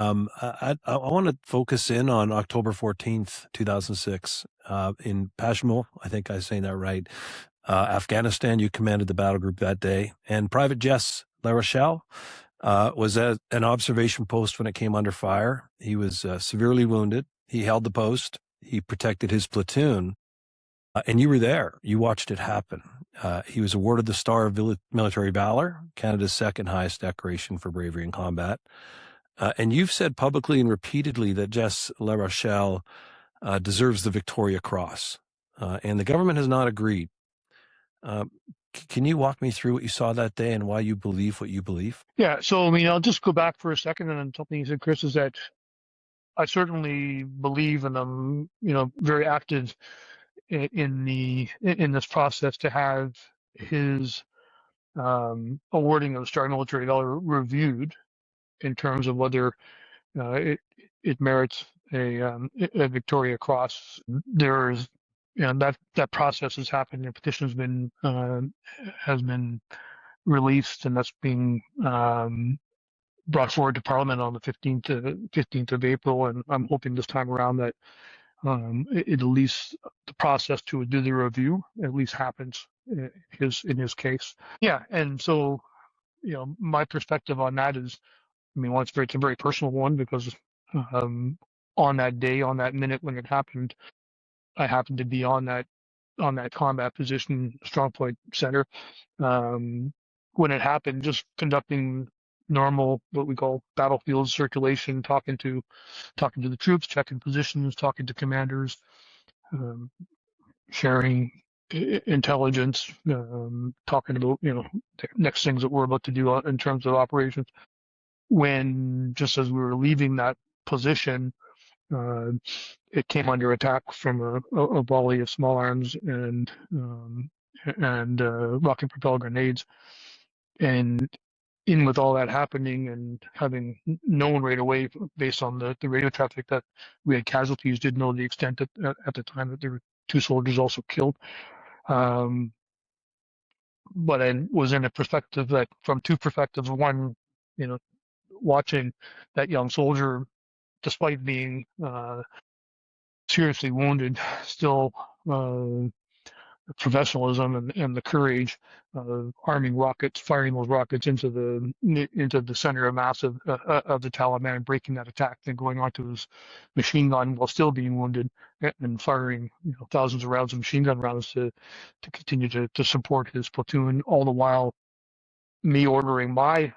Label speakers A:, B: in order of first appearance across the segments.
A: I want to focus in on October 14th, 2006, in Pashmul. I think I'm saying that right. Afghanistan, you commanded the battle group that day. And Private Jess LaRochelle was at an observation post when it came under fire. He was severely wounded. He held the post. He protected his platoon. And you were there. You watched it happen. He was awarded the Star of Military Valor, Canada's second highest decoration for bravery in combat. And you've said publicly and repeatedly that Jess LaRochelle deserves the Victoria Cross. And the government has not agreed. Can you walk me through what you saw that day and why you believe what you believe?
B: Yeah, so I mean, I'll just go back for a second, and then something you said, Chris, is that I certainly believe, and I'm, very active in this process to have his awarding of the Star Military Valor reviewed in terms of whether it merits a Victoria Cross. There's, that process has happened. The petition has been released, and that's being brought forward to Parliament on the 15th of April. And I'm hoping this time around that it at least the process to do the review at least happens in his case. Yeah, and so my perspective on that is, I mean, it's a very personal one because on that day, on that minute when it happened, I happened to be on that combat position, strong point center. When it happened, just conducting normal, what we call battlefield circulation, talking to the troops, checking positions, talking to commanders, sharing intelligence, talking about the next things that we're about to do in terms of operations. When just as we were leaving that position, it came under attack from a volley of small arms and rocket propelled grenades. And in with all that happening and having known right away based on the radio traffic that we had casualties, did know the extent at the time that there were 2 soldiers also killed. But I was in a perspective that, from 2 perspectives, one, watching that young soldier, despite being seriously wounded, still professionalism and the courage of arming rockets, firing those rockets into the center of mass of the Taliban, and breaking that attack, then going on to his machine gun while still being wounded, and firing thousands of rounds of machine gun rounds to continue to support his platoon, all the while me ordering my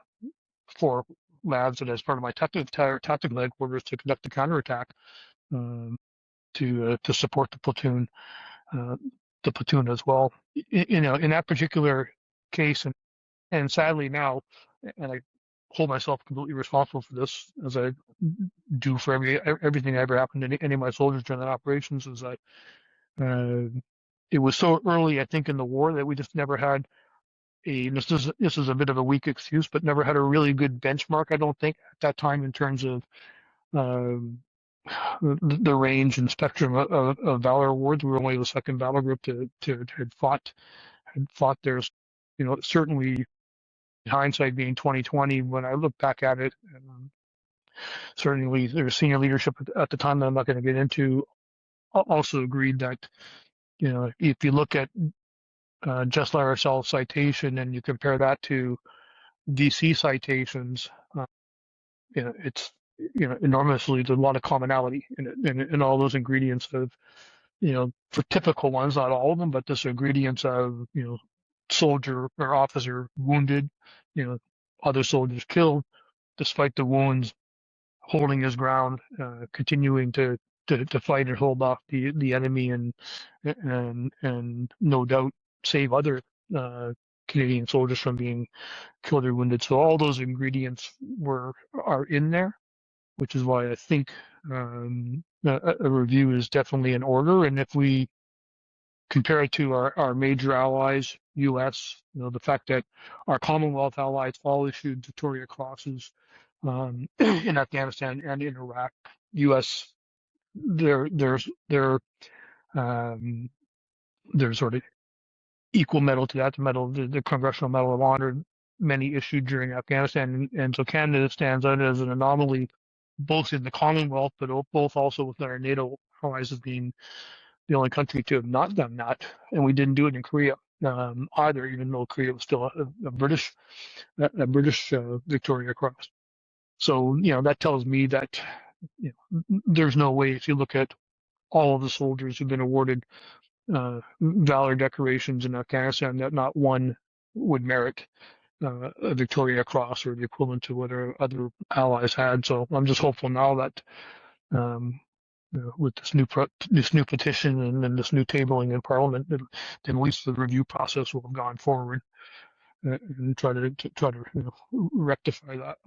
B: 4 lads, and as part of my tactical headquarters, to conduct a counterattack to support the platoon. As well. In that particular case, and sadly now, and I hold myself completely responsible for this, as I do for everything that ever happened to any of my soldiers during that operations, is that it was so early, I think, in the war that we just never had this is a bit of a weak excuse, but never had a really good benchmark, I don't think, at that time, in terms of the range and spectrum of valor awards. We were only the second battle group to had fought there. Certainly, hindsight being 2020, when I look back at it, certainly there's senior leadership at the time that I'm not going to get into, also agreed that if you look at Jess LaRochelle's citation and you compare that to DC citations, it's enormously, there's a lot of commonality in all those ingredients of, for typical ones, not all of them, but this ingredients of, soldier or officer wounded, other soldiers killed, despite the wounds, holding his ground, continuing to fight and hold off the enemy, and no doubt save other Canadian soldiers from being killed or wounded. So all those ingredients are in there, which is why I think a review is definitely in order. And if we compare it to our major allies, U.S., the fact that our Commonwealth allies all issued Victoria Crosses in Afghanistan and in Iraq, U.S. There's sort of equal medal to that, the Congressional Medal of Honor, many issued during Afghanistan, and so Canada stands out as an anomaly both in the Commonwealth, but both also within our NATO allies, as being the only country to have not done that, and we didn't do it in Korea either, even though Korea was still a British Victoria Cross. So that tells me that there's no way, if you look at all of the soldiers who've been awarded valor decorations in Afghanistan, that not one would merit a Victoria Cross or the equivalent to what our other allies had. So I'm just hopeful now that with this new petition and then this new tabling in Parliament, that at least the review process will have gone forward and try to rectify that.